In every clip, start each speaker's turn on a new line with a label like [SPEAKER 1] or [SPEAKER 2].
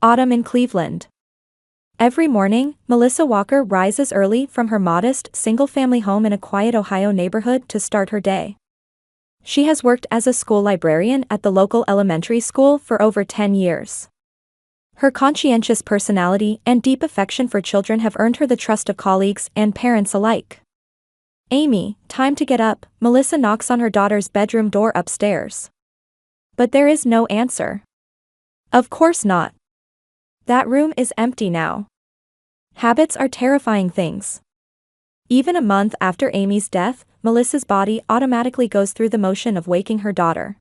[SPEAKER 1] Autumn in Cleveland. Every morning, Melissa Walker rises early from her modest, single-family home in a quiet Ohio neighborhood to start her day. She has worked as a school librarian at the local elementary school for over 10 years. Her conscientious personality and deep affection for children have earned her the trust of colleagues and parents alike. "Amy, time to get up," Melissa knocks on her daughter's bedroom door upstairs. But there is no answer. Of course not. That room is empty now. Habits are terrifying things. Even a month after Amy's death, Melissa's body automatically goes through the motion of waking her daughter.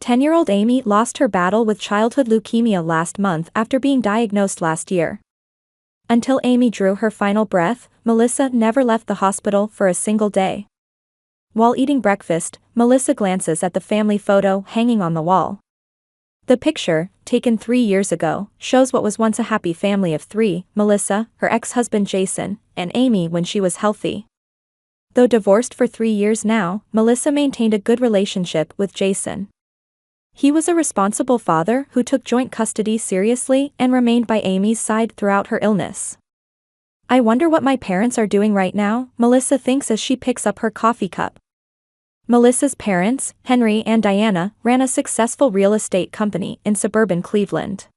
[SPEAKER 1] 10-year-old Amy lost her battle with childhood leukemia last month after being diagnosed last year. Until Amy drew her final breath, Melissa never left the hospital for a single day. While eating breakfast, Melissa glances at the family photo hanging on the wall. The picture, taken 3 years ago, shows what was once a happy family of 3, Melissa, her ex-husband Jason, and Amy when she was healthy. Though divorced for 3 years now, Melissa maintained a good relationship with Jason. He was a responsible father who took joint custody seriously and remained by Amy's side throughout her illness. "I wonder what my parents are doing right now," Melissa thinks as she picks up her coffee cup. Melissa's parents, Henry and Diana, ran a successful real estate company in suburban Cleveland.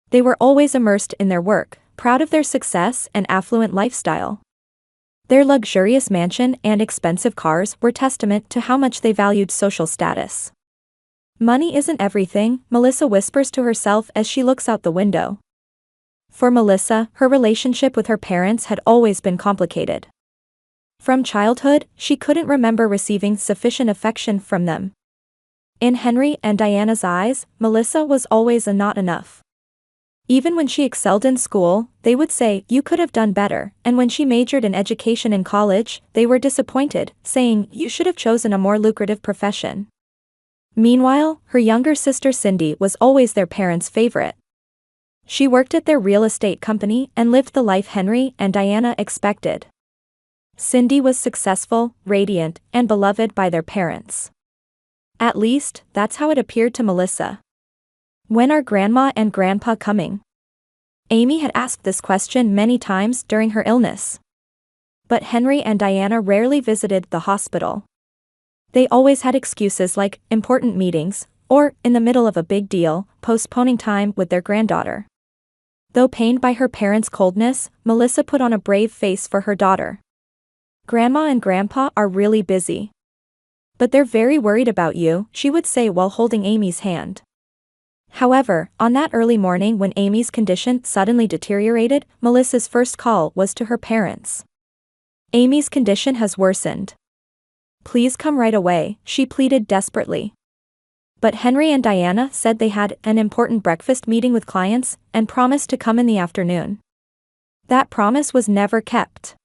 [SPEAKER 1] They were always immersed in their work, proud of their success and affluent lifestyle. Their luxurious mansion and expensive cars were testament to how much they valued social status. "Money isn't everything," Melissa whispers to herself as she looks out the window. For Melissa, her relationship with her parents had always been complicated. From childhood, she couldn't remember receiving sufficient affection from them. In Henry and Diana's eyes, Melissa was always a not enough. Even when she excelled in school, they would say, "You could have done better," and when she majored in education in college, they were disappointed, saying, "You should have chosen a more lucrative profession." Meanwhile, her younger sister Cindy was always their parents' favorite. She worked at their real estate company and lived the life Henry and Diana expected. Cindy was successful, radiant, and beloved by their parents. At least, that's how it appeared to Melissa. "When are Grandma and Grandpa coming?" Amy had asked this question many times during her illness. But Henry and Diana rarely visited the hospital. They always had excuses like important meetings, or, in the middle of a big deal, postponing time with their granddaughter. Though pained by her parents' coldness, Melissa put on a brave face for her daughter. "Grandma and Grandpa are really busy. But they're very worried about you," she would say while holding Amy's hand. However, on that early morning when Amy's condition suddenly deteriorated, Melissa's first call was to her parents. "Amy's condition has worsened. Please come right away," she pleaded desperately. But Henry and Diana said they had an important breakfast meeting with clients and promised to come in the afternoon. That promise was never kept.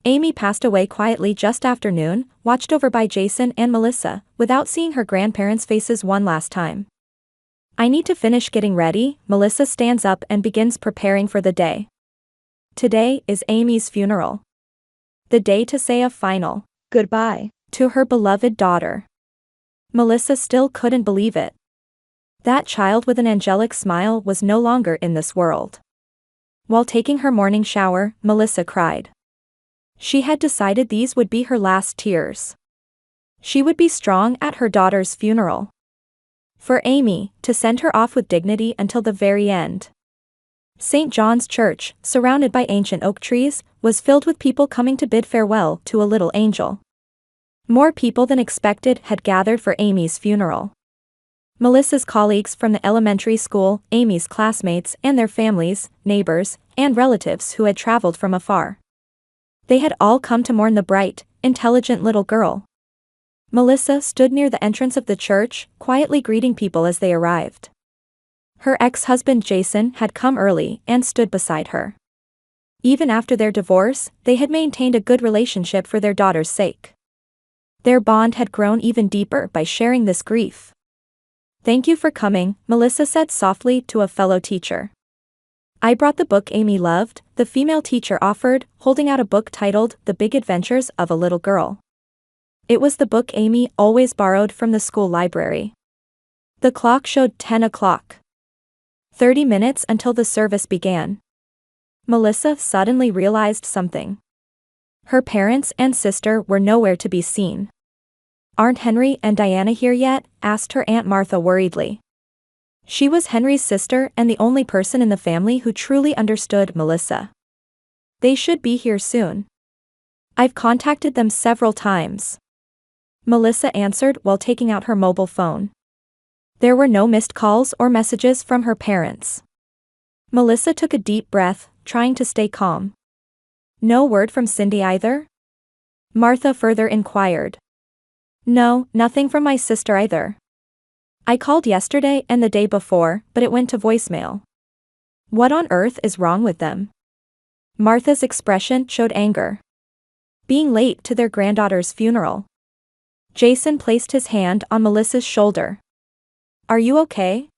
[SPEAKER 1] Amy passed away quietly just after noon, watched over by Jason and Melissa, without seeing her grandparents' faces one last time. "I need to finish getting ready," Melissa stands up and begins preparing for the day. Today is Amy's funeral. The day to say a final goodbye to her beloved daughter. Melissa still couldn't believe it. That child with an angelic smile was no longer in this world. While taking her morning shower, Melissa cried. She had decided these would be her last tears. She would be strong at her daughter's funeral. For Amy, to send her off with dignity until the very end. St. John's Church, surrounded by ancient oak trees, was filled with people coming to bid farewell to a little angel. More people than expected had gathered for Amy's funeral. Melissa's colleagues from the elementary school, Amy's classmates and their families, neighbors, and relatives who had traveled from afar. They had all come to mourn the bright, intelligent little girl. Melissa stood near the entrance of the church, quietly greeting people as they arrived. Her ex-husband Jason had come early and stood beside her. Even after their divorce, they had maintained a good relationship for their daughter's sake. Their bond had grown even deeper by sharing this grief. "Thank you for coming," Melissa said softly to a fellow teacher. "I brought the book Amy loved," the female teacher offered, holding out a book titled The Big Adventures of a Little Girl. It was the book Amy always borrowed from the school library. The clock showed 10 o'clock. 30 minutes until the service began. Melissa suddenly realized something. Her parents and sister were nowhere to be seen. "Aren't Henry and Diana here yet?" asked her Aunt Martha worriedly. She was Henry's sister and the only person in the family who truly understood Melissa. "They should be here soon. I've contacted them several times," Melissa answered while taking out her mobile phone. There were no missed calls or messages from her parents. Melissa took a deep breath, trying to stay calm. "No word from Cindy either?" Martha further inquired. "No, nothing from my sister either. I called yesterday and the day before, but it went to voicemail. What on earth is wrong with them?" Martha's expression showed anger. Being late to their granddaughter's funeral. Jason placed his hand on Melissa's shoulder. "Are you okay?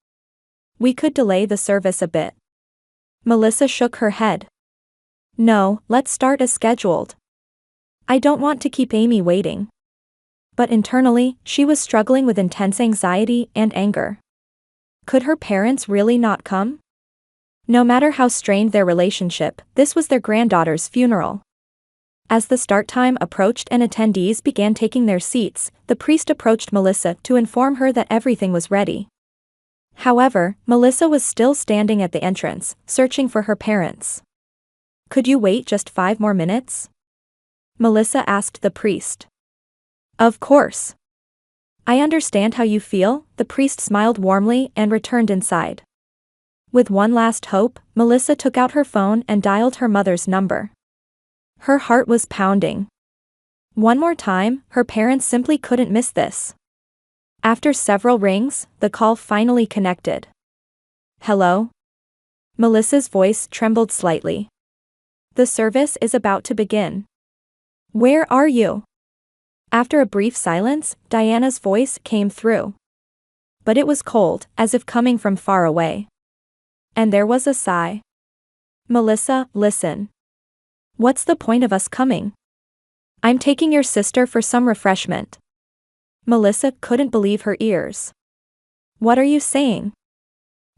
[SPEAKER 1] We could delay the service a bit." Melissa shook her head. "No, let's start as scheduled. I don't want to keep Amy waiting." But internally, she was struggling with intense anxiety and anger. Could her parents really not come? No matter how strained their relationship, this was their granddaughter's funeral. As the start time approached and attendees began taking their seats, the priest approached Melissa to inform her that everything was ready. However, Melissa was still standing at the entrance, searching for her parents. "Could you wait just 5 more minutes?" Melissa asked the priest. "Of course. I understand how you feel," the priest smiled warmly and returned inside. With one last hope, Melissa took out her phone and dialed her mother's number. Her heart was pounding. One more time, her parents simply couldn't miss this. After several rings, the call finally connected. "Hello?" Melissa's voice trembled slightly. "The service is about to begin. Where are you?" After a brief silence, Diana's voice came through. But it was cold, as if coming from far away. And there was a sigh. "Melissa, listen. What's the point of us coming? I'm taking your sister for some refreshment." Melissa couldn't believe her ears. "What are you saying?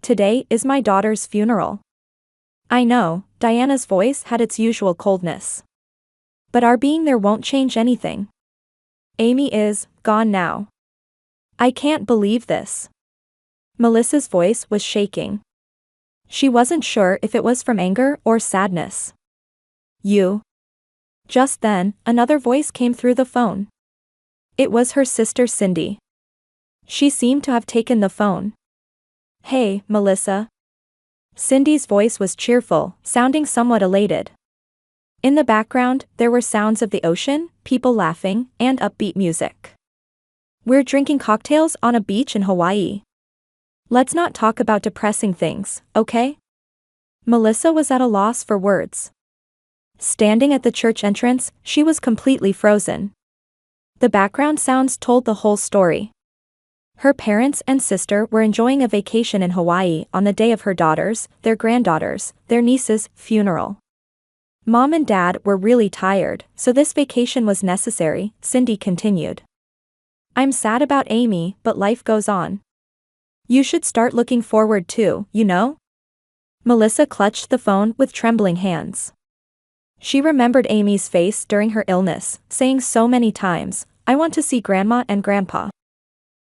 [SPEAKER 1] Today is my daughter's funeral." "I know," Diana's voice had its usual coldness. "But our being there won't change anything. Amy is gone now. I can't believe this." Melissa's voice was shaking. She wasn't sure if it was from anger or sadness. "You?" Just then, another voice came through the phone. It was her sister Cindy. She seemed to have taken the phone. "Hey, Melissa." Cindy's voice was cheerful, sounding somewhat elated. In the background, there were sounds of the ocean, people laughing, and upbeat music. "We're drinking cocktails on a beach in Hawaii. Let's not talk about depressing things, okay?" Melissa was at a loss for words. Standing at the church entrance, she was completely frozen. The background sounds told the whole story. Her parents and sister were enjoying a vacation in Hawaii on the day of her daughter's, their granddaughter's, their niece's funeral. Mom and Dad were really tired, so this vacation was necessary, Cindy continued. "I'm sad about Amy, but life goes on. You should start looking forward too, you know?" Melissa clutched the phone with trembling hands. She remembered Amy's face during her illness, saying so many times, "I want to see Grandma and Grandpa."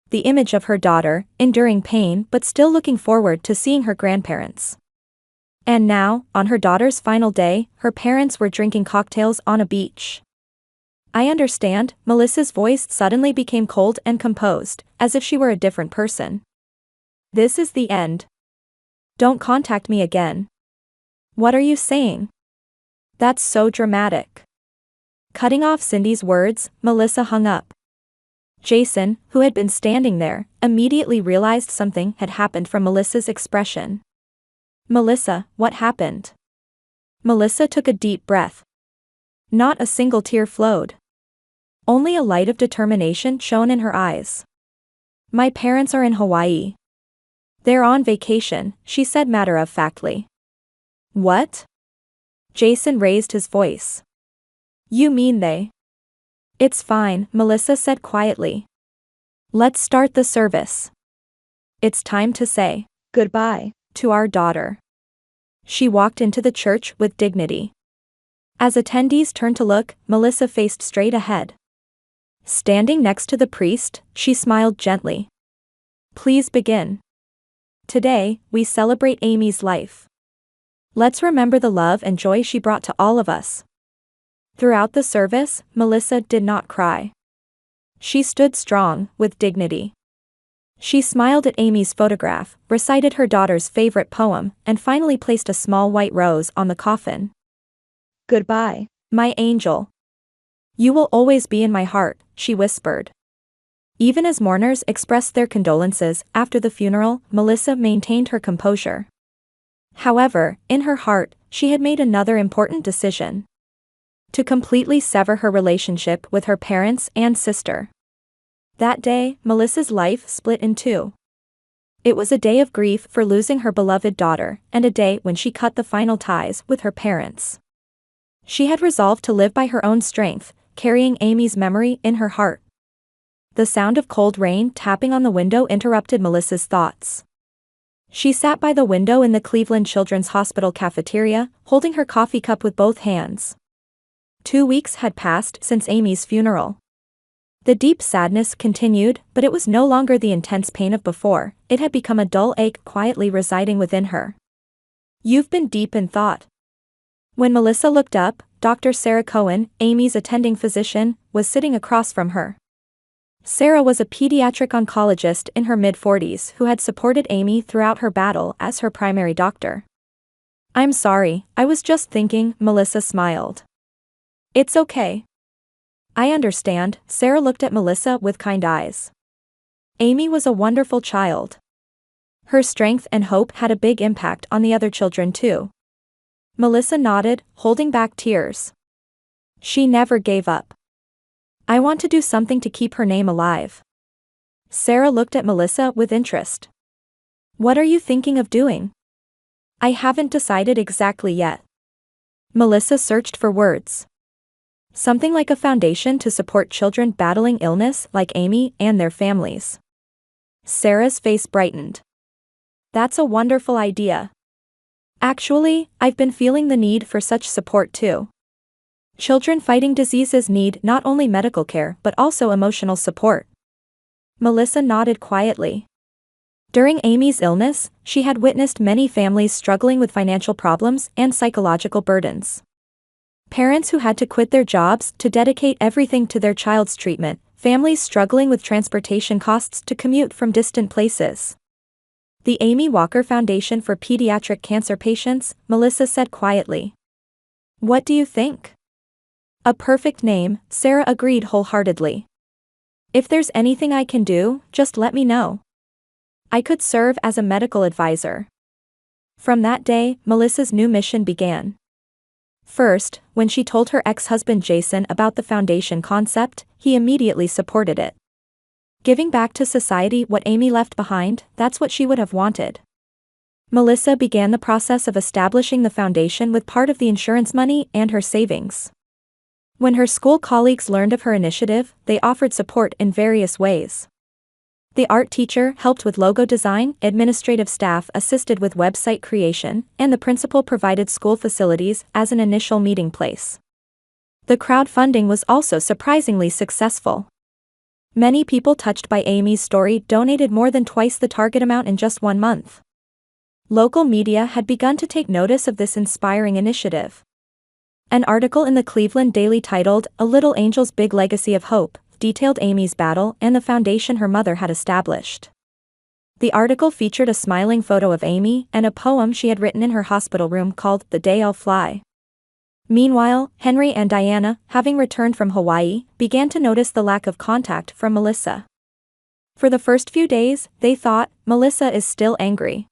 [SPEAKER 1] The image of her daughter, enduring pain but still looking forward to seeing her grandparents. And now, on her daughter's final day, her parents were drinking cocktails on a beach. "I understand," Melissa's voice suddenly became cold and composed, as if she were a different person. "This is the end. Don't contact me again." "What are you saying? That's so dramatic." Cutting off Cindy's words, Melissa hung up. Jason, who had been standing there, immediately realized something had happened from Melissa's expression. "Melissa, what happened?" Melissa took a deep breath. Not a single tear flowed. Only a light of determination shone in her eyes. "My parents are in Hawaii. They're on vacation," she said matter-of-factly. "What?" Jason raised his voice. "You mean they?" "It's fine," Melissa said quietly. "Let's start the service. It's time to say goodbye." To our daughter. She walked into the church with dignity. As attendees turned to look, Melissa faced straight ahead. Standing next to the priest, she smiled gently. Please begin. Today, we celebrate Amy's life. Let's remember the love and joy she brought to all of us. Throughout the service, Melissa did not cry. She stood strong, with dignity. She smiled at Amy's photograph, recited her daughter's favorite poem, and finally placed a small white rose on the coffin. Goodbye, my angel. You will always be in my heart, she whispered. Even as mourners expressed their condolences after the funeral, Melissa maintained her composure. However, in her heart, she had made another important decision. To completely sever her relationship with her parents and sister. That day, Melissa's life split in two. It was a day of grief for losing her beloved daughter, and a day when she cut the final ties with her parents. She had resolved to live by her own strength, carrying Amy's memory in her heart. The sound of cold rain tapping on the window interrupted Melissa's thoughts. She sat by the window in the Cleveland Children's Hospital cafeteria, holding her coffee cup with both hands. 2 weeks had passed since Amy's funeral. The deep sadness continued, but it was no longer the intense pain of before. It had become a dull ache quietly residing within her. You've been deep in thought. When Melissa looked up, Dr. Sarah Cohen, Amy's attending physician, was sitting across from her. Sarah was a pediatric oncologist in her mid-40s who had supported Amy throughout her battle as her primary doctor. I'm sorry, I was just thinking, Melissa smiled. It's okay. I understand, Sarah looked at Melissa with kind eyes. Amy was a wonderful child. Her strength and hope had a big impact on the other children too. Melissa nodded, holding back tears. She never gave up. I want to do something to keep her name alive. Sarah looked at Melissa with interest. What are you thinking of doing? I haven't decided exactly yet. Melissa searched for words. Something like a foundation to support children battling illness like Amy and their families. Sarah's face brightened. That's a wonderful idea. Actually, I've been feeling the need for such support too. Children fighting diseases need not only medical care but also emotional support. Melissa nodded quietly. During Amy's illness, she had witnessed many families struggling with financial problems and psychological burdens. Parents who had to quit their jobs to dedicate everything to their child's treatment, families struggling with transportation costs to commute from distant places. The Amy Walker Foundation for Pediatric Cancer Patients, Melissa said quietly. What do you think? A perfect name, Sarah agreed wholeheartedly. If there's anything I can do, just let me know. I could serve as a medical advisor. From that day, Melissa's new mission began. First, when she told her ex-husband Jason about the foundation concept, he immediately supported it. Giving back to society what Amy left behind, that's what she would have wanted. Melissa began the process of establishing the foundation with part of the insurance money and her savings. When her school colleagues learned of her initiative, they offered support in various ways. The art teacher helped with logo design, administrative staff assisted with website creation, and the principal provided school facilities as an initial meeting place. The crowdfunding was also surprisingly successful. Many people touched by Amy's story donated more than twice the target amount in just 1 month. Local media had begun to take notice of this inspiring initiative. An article in the Cleveland Daily titled, "A Little Angel's Big Legacy of Hope," detailed Amy's battle and the foundation her mother had established. The article featured a smiling photo of Amy and a poem she had written in her hospital room called "The Day I'll Fly." Meanwhile, Henry and Diana, having returned from Hawaii, began to notice the lack of contact from Melissa. For the first few days, they thought, Melissa is still angry.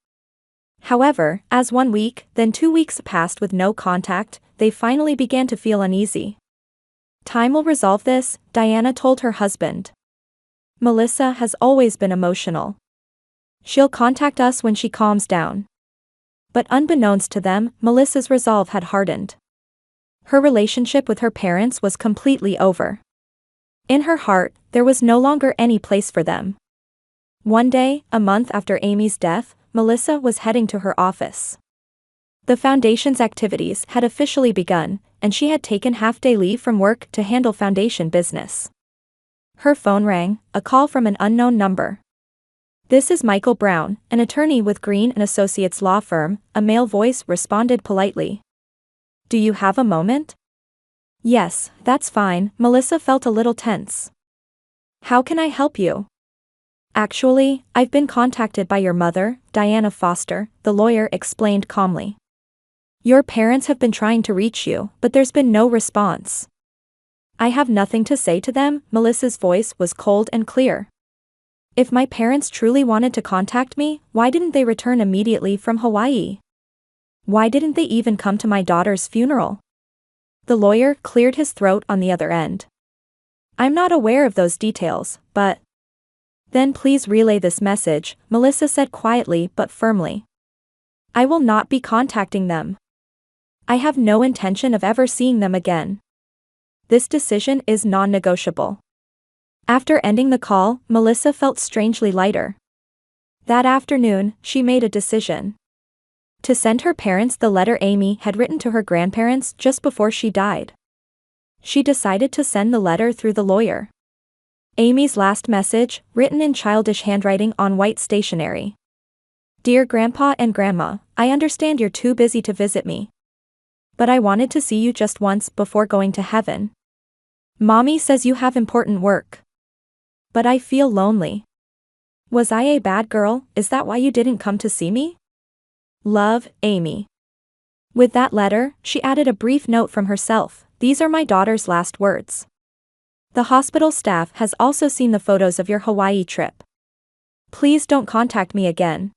[SPEAKER 1] However, as 1 week, then 2 weeks passed with no contact, they finally began to feel uneasy. Time will resolve this, Diana told her husband. Melissa has always been emotional. She'll contact us when she calms down. But unbeknownst to them, Melissa's resolve had hardened. Her relationship with her parents was completely over. In her heart, there was no longer any place for them. One day, a month after Amy's death, Melissa was heading to her office. The foundation's activities had officially begun, and she had taken half-day leave from work to handle foundation business. Her phone rang, a call from an unknown number. "This is Michael Brown, an attorney with Green & Associates law firm," a male voice responded politely. "Do you have a moment?" "Yes, that's fine." Melissa felt a little tense. "How can I help you?" "Actually, I've been contacted by your mother, Diana Foster," the lawyer explained calmly. "Your parents have been trying to reach you, but there's been no response." "I have nothing to say to them." Melissa's voice was cold and clear. "If my parents truly wanted to contact me, why didn't they return immediately from Hawaii? Why didn't they even come to my daughter's funeral?" The lawyer cleared his throat on the other end. "I'm not aware of those details, but—" "Then please relay this message," Melissa said quietly but firmly. "I will not be contacting them. I have no intention of ever seeing them again. This decision is non-negotiable." After ending the call, Melissa felt strangely lighter. That afternoon, she made a decision. To send her parents the letter Amy had written to her grandparents just before she died. She decided to send the letter through the lawyer. Amy's last message, written in childish handwriting on white stationery. "Dear Grandpa and Grandma, I understand you're too busy to visit me. But I wanted to see you just once before going to heaven. Mommy says you have important work. But I feel lonely. Was I a bad girl? Is that why you didn't come to see me? Love, Amy." With that letter, she added a brief note from herself. "These are my daughter's last words. The hospital staff has also seen the photos of your Hawaii trip. Please don't contact me again."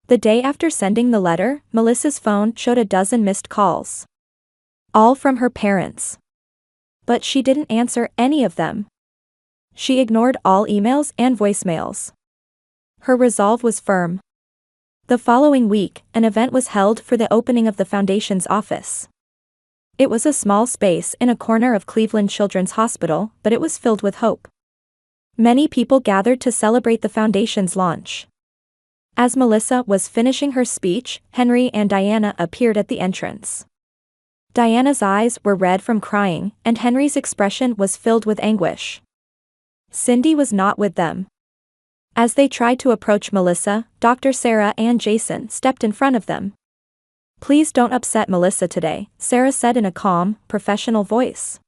[SPEAKER 1] The day after sending the letter, Melissa's phone showed a dozen missed calls. All from her parents. But she didn't answer any of them. She ignored all emails and voicemails. Her resolve was firm. The following week, an event was held for the opening of the foundation's office. It was a small space in a corner of Cleveland Children's Hospital, but it was filled with hope. Many people gathered to celebrate the foundation's launch. As Melissa was finishing her speech, Henry and Diana appeared at the entrance. Diana's eyes were red from crying, and Henry's expression was filled with anguish. Cindy was not with them. As they tried to approach Melissa, Dr. Sarah and Jason stepped in front of them. "Please don't upset Melissa today," Sarah said in a calm, professional voice.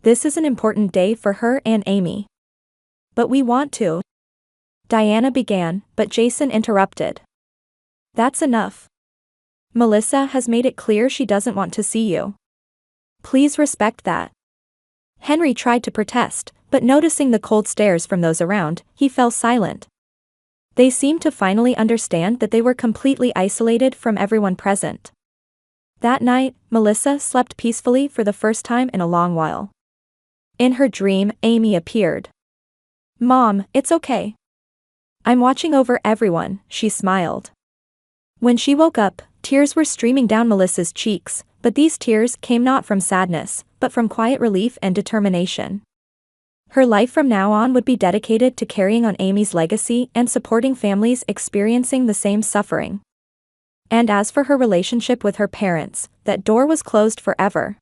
[SPEAKER 1] "This is an important day for her and Amy. But we want to—" Diana began, but Jason interrupted. "That's enough. Melissa has made it clear she doesn't want to see you. Please respect that." Henry tried to protest, but noticing the cold stares from those around, he fell silent. They seemed to finally understand that they were completely isolated from everyone present. That night, Melissa slept peacefully for the first time in a long while. In her dream, Amy appeared. "Mom, it's okay. I'm watching over everyone," she smiled. When she woke up, tears were streaming down Melissa's cheeks, but these tears came not from sadness, but from quiet relief and determination. Her life from now on would be dedicated to carrying on Amy's legacy and supporting families experiencing the same suffering. And as for her relationship with her parents, that door was closed forever.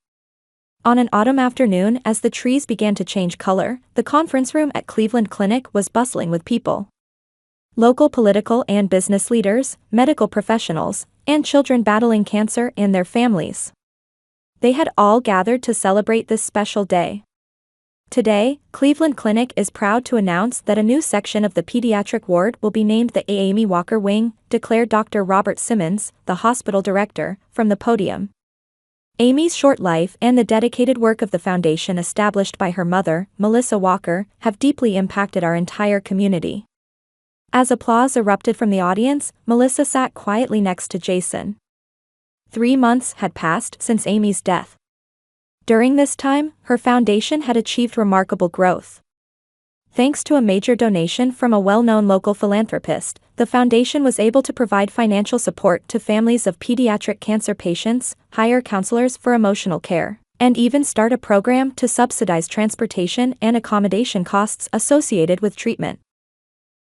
[SPEAKER 1] On an autumn afternoon, as the trees began to change color, the conference room at Cleveland Clinic was bustling with people. Local political and business leaders, medical professionals, and children battling cancer and their families. They had all gathered to celebrate this special day. Today, Cleveland Clinic is proud to announce that a new section of the pediatric ward will be named the Amy Walker Wing, declared Dr. Robert Simmons, the hospital director, from the podium. Amy's short life and the dedicated work of the foundation established by her mother, Melissa Walker, have deeply impacted our entire community. As applause erupted from the audience, Melissa sat quietly next to Jason. 3 months had passed since Amy's death. During this time, her foundation had achieved remarkable growth. Thanks to a major donation from a well-known local philanthropist, the foundation was able to provide financial support to families of pediatric cancer patients, hire counselors for emotional care, and even start a program to subsidize transportation and accommodation costs associated with treatment.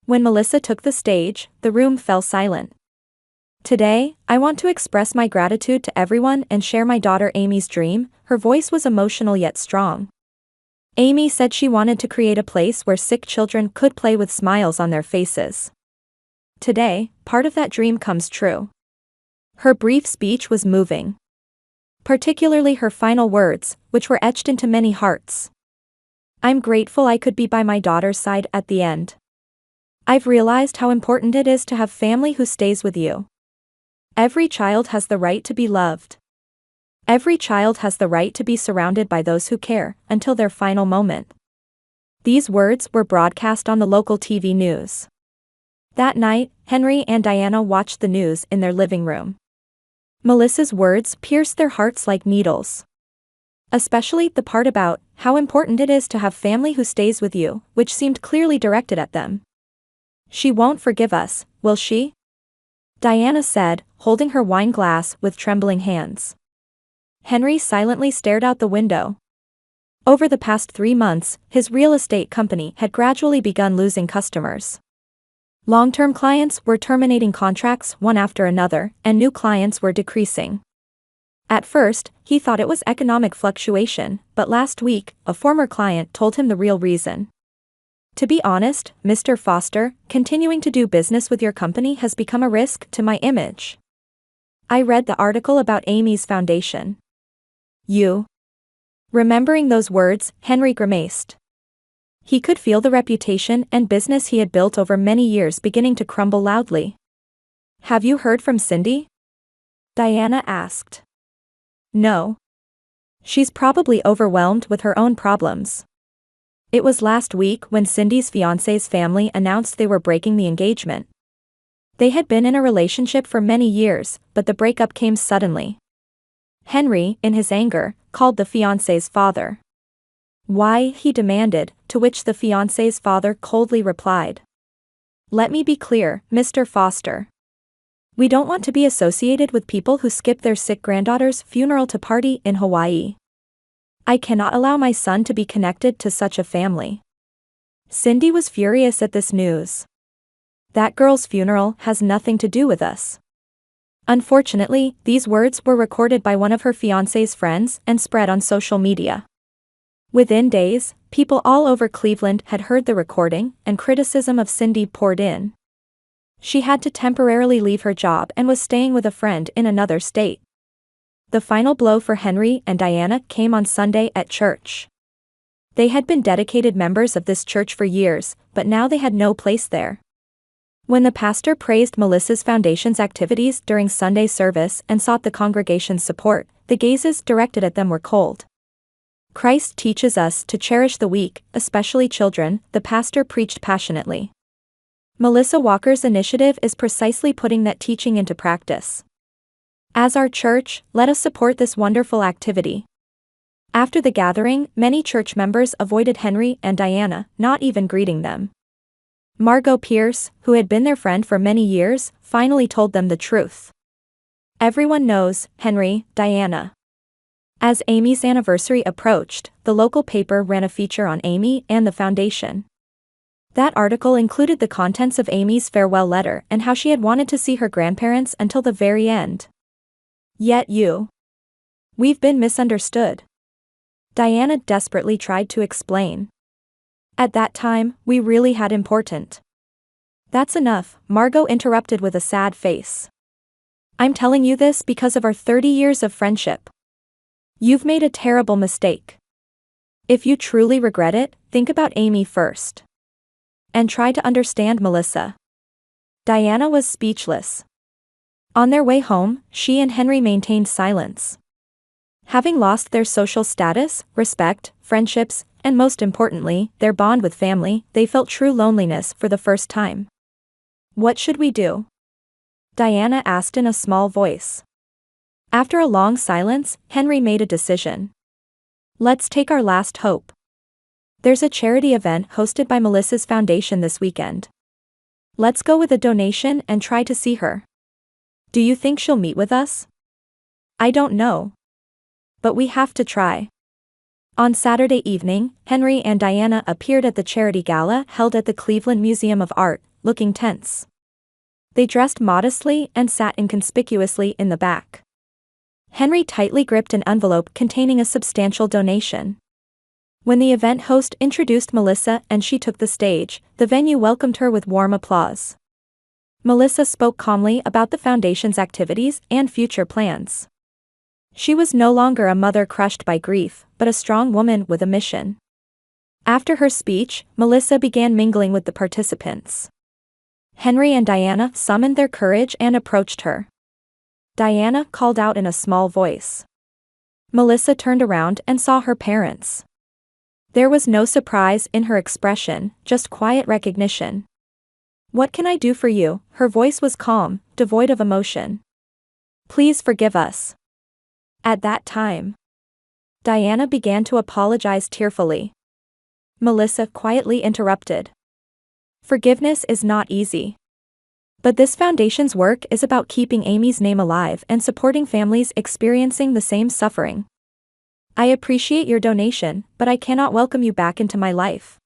[SPEAKER 1] When Melissa took the stage, the room fell silent. Today, I want to express my gratitude to everyone and share my daughter Amy's dream. Her voice was emotional yet strong. Amy said she wanted to create a place where sick children could play with smiles on their faces. Today, part of that dream comes true. Her brief speech was moving. Particularly her final words, which were etched into many hearts. I'm grateful I could be by my daughter's side at the end. I've realized how important it is to have family who stays with you. Every child has the right to be loved. Every child has the right to be surrounded by those who care, until their final moment. These words were broadcast on the local TV news. That night, Henry and Diana watched the news in their living room. Melissa's words pierced their hearts like needles. Especially the part about how important it is to have family who stays with you, which seemed clearly directed at them. She won't forgive us, will she? Diana said, holding her wine glass with trembling hands. Henry silently stared out the window. Over the past 3 months, his real estate company had gradually begun losing customers. Long-term clients were terminating contracts one after another, and new clients were decreasing. At first, he thought it was economic fluctuation, but last week, a former client told him the real reason. To be honest, Mr. Foster, continuing to do business with your company has become a risk to my image. I read the article about Amy's foundation. You. Remembering those words, Henry grimaced. He could feel the reputation and business he had built over many years beginning to crumble loudly. Have you heard from Cindy? Diana asked. No. She's probably overwhelmed with her own problems. It was last week when Cindy's fiancé's family announced they were breaking the engagement. They had been in a relationship for many years, but the breakup came suddenly. Henry, in his anger, called the fiancé's father. Why, he demanded, to which the fiancé's father coldly replied. Let me be clear, Mr. Foster. We don't want to be associated with people who skip their sick granddaughter's funeral to party in Hawaii. I cannot allow my son to be connected to such a family. Cindy was furious at this news. That girl's funeral has nothing to do with us. Unfortunately, these words were recorded by one of her fiancé's friends and spread on social media. Within days, people all over Cleveland had heard the recording, and criticism of Cindy poured in. She had to temporarily leave her job and was staying with a friend in another state. The final blow for Henry and Diana came on Sunday at church. They had been dedicated members of this church for years, but now they had no place there. When the pastor praised Melissa's foundation's activities during Sunday service and sought the congregation's support, the gazes directed at them were cold. Christ teaches us to cherish the weak, especially children, the pastor preached passionately. Melissa Walker's initiative is precisely putting that teaching into practice. As our church, let us support this wonderful activity. After the gathering, many church members avoided Henry and Diana, not even greeting them. Margot Pierce, who had been their friend for many years, finally told them the truth. Everyone knows Henry, Diana. As Amy's anniversary approached, the local paper ran a feature on Amy and the foundation. That article included the contents of Amy's farewell letter and how she had wanted to see her grandparents until the very end. Yet we've been misunderstood. Diana desperately tried to explain. At that time, we really had important. That's enough, Margot interrupted with a sad face. I'm telling you this because of our 30 years of friendship. You've made a terrible mistake. If you truly regret it, think about Amy first. And try to understand Melissa. Diana was speechless. On their way home, she and Henry maintained silence. Having lost their social status, respect, friendships, and most importantly, their bond with family, they felt true loneliness for the first time. What should we do? Diana asked in a small voice. After a long silence, Henry made a decision. Let's take our last hope. There's a charity event hosted by Melissa's foundation this weekend. Let's go with a donation and try to see her. Do you think she'll meet with us? I don't know. But we have to try. On Saturday evening, Henry and Diana appeared at the charity gala held at the Cleveland Museum of Art, looking tense. They dressed modestly and sat inconspicuously in the back. Henry tightly gripped an envelope containing a substantial donation. When the event host introduced Melissa and she took the stage, the venue welcomed her with warm applause. Melissa spoke calmly about the foundation's activities and future plans. She was no longer a mother crushed by grief, but a strong woman with a mission. After her speech, Melissa began mingling with the participants. Henry and Diana summoned their courage and approached her. Diana called out in a small voice. Melissa turned around and saw her parents. There was no surprise in her expression, just quiet recognition. "What can I do for you?" Her voice was calm, devoid of emotion. "Please forgive us." At that time, Diana began to apologize tearfully. Melissa quietly interrupted. "Forgiveness is not easy. But this foundation's work is about keeping Amy's name alive and supporting families experiencing the same suffering. I appreciate your donation, but I cannot welcome you back into my life."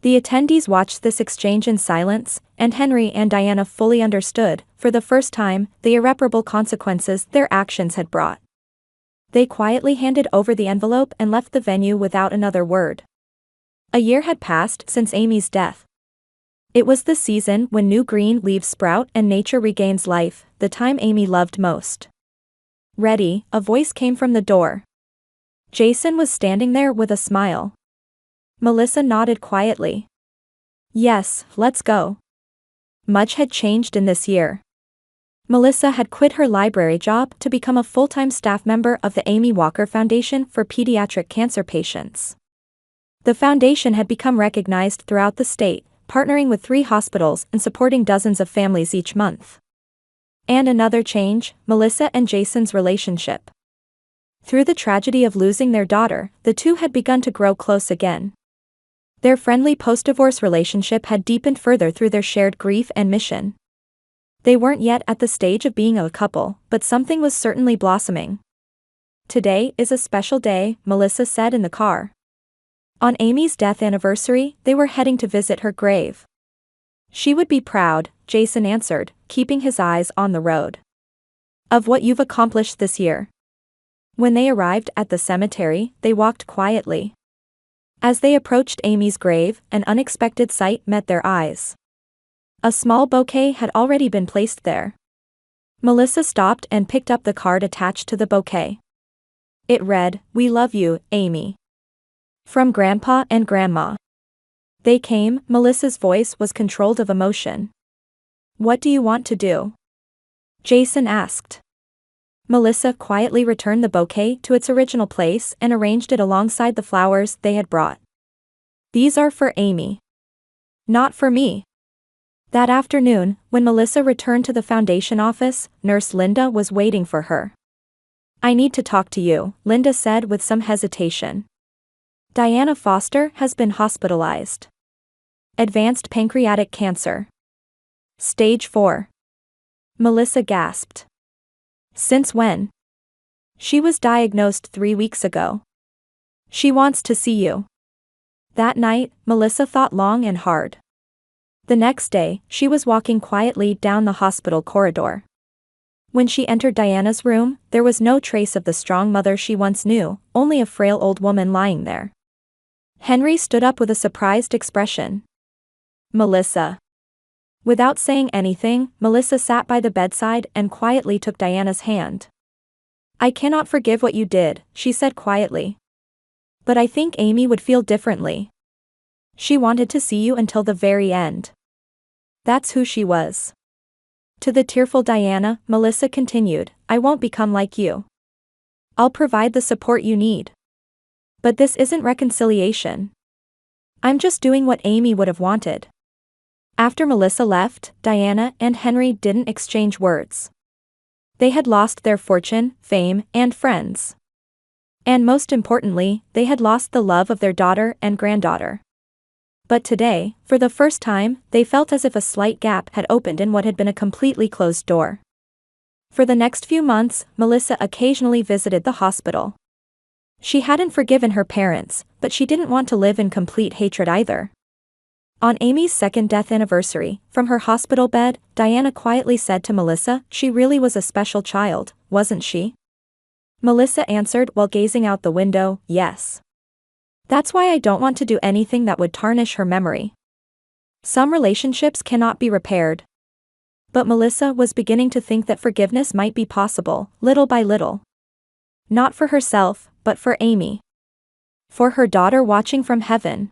[SPEAKER 1] The attendees watched this exchange in silence, and Henry and Diana fully understood, for the first time, the irreparable consequences their actions had brought. They quietly handed over the envelope and left the venue without another word. A year had passed since Amy's death. It was the season when new green leaves sprout and nature regains life, the time Amy loved most. "Ready?" a voice came from the door. Jason was standing there with a smile. Melissa nodded quietly. "Yes, let's go." Much had changed in this year. Melissa had quit her library job to become a full-time staff member of the Amy Walker Foundation for Pediatric Cancer Patients. The foundation had become recognized throughout the state, partnering with 3 hospitals and supporting dozens of families each month. And another change, Melissa and Jason's relationship. Through the tragedy of losing their daughter, the two had begun to grow close again. Their friendly post-divorce relationship had deepened further through their shared grief and mission. They weren't yet at the stage of being a couple, but something was certainly blossoming. "Today is a special day," Melissa said in the car. On Amy's death anniversary, they were heading to visit her grave. "She would be proud," Jason answered, keeping his eyes on the road. "Of what you've accomplished this year." When they arrived at the cemetery, they walked quietly. As they approached Amy's grave, an unexpected sight met their eyes. A small bouquet had already been placed there. Melissa stopped and picked up the card attached to the bouquet. It read, "We love you, Amy. From Grandpa and Grandma." They came, Melissa's voice was controlled of emotion. "What do you want to do?" Jason asked. Melissa quietly returned the bouquet to its original place and arranged it alongside the flowers they had brought. "These are for Amy. Not for me." That afternoon, when Melissa returned to the foundation office, Nurse Linda was waiting for her. "I need to talk to you," Linda said with some hesitation. "Diana Foster has been hospitalized. Advanced pancreatic cancer. Stage 4. Melissa gasped. "Since when?" "She was diagnosed 3 weeks ago. She wants to see you." That night, Melissa thought long and hard. The next day, she was walking quietly down the hospital corridor. When she entered Diana's room, there was no trace of the strong mother she once knew, only a frail old woman lying there. Henry stood up with a surprised expression. "Melissa." Without saying anything, Melissa sat by the bedside and quietly took Diana's hand. "I cannot forgive what you did," she said quietly. "But I think Amy would feel differently. She wanted to see you until the very end. That's who she was." To the tearful Diana, Melissa continued, "I won't become like you. I'll provide the support you need. But this isn't reconciliation. I'm just doing what Amy would have wanted." After Melissa left, Diana and Henry didn't exchange words. They had lost their fortune, fame, and friends. And most importantly, they had lost the love of their daughter and granddaughter. But today, for the first time, they felt as if a slight gap had opened in what had been a completely closed door. For the next few months, Melissa occasionally visited the hospital. She hadn't forgiven her parents, but she didn't want to live in complete hatred either. On Amy's second death anniversary, from her hospital bed, Diana quietly said to Melissa, "She really was a special child, wasn't she?" Melissa answered while gazing out the window, "Yes. That's why I don't want to do anything that would tarnish her memory." Some relationships cannot be repaired. But Melissa was beginning to think that forgiveness might be possible, little by little. Not for herself, but for Amy. For her daughter watching from heaven.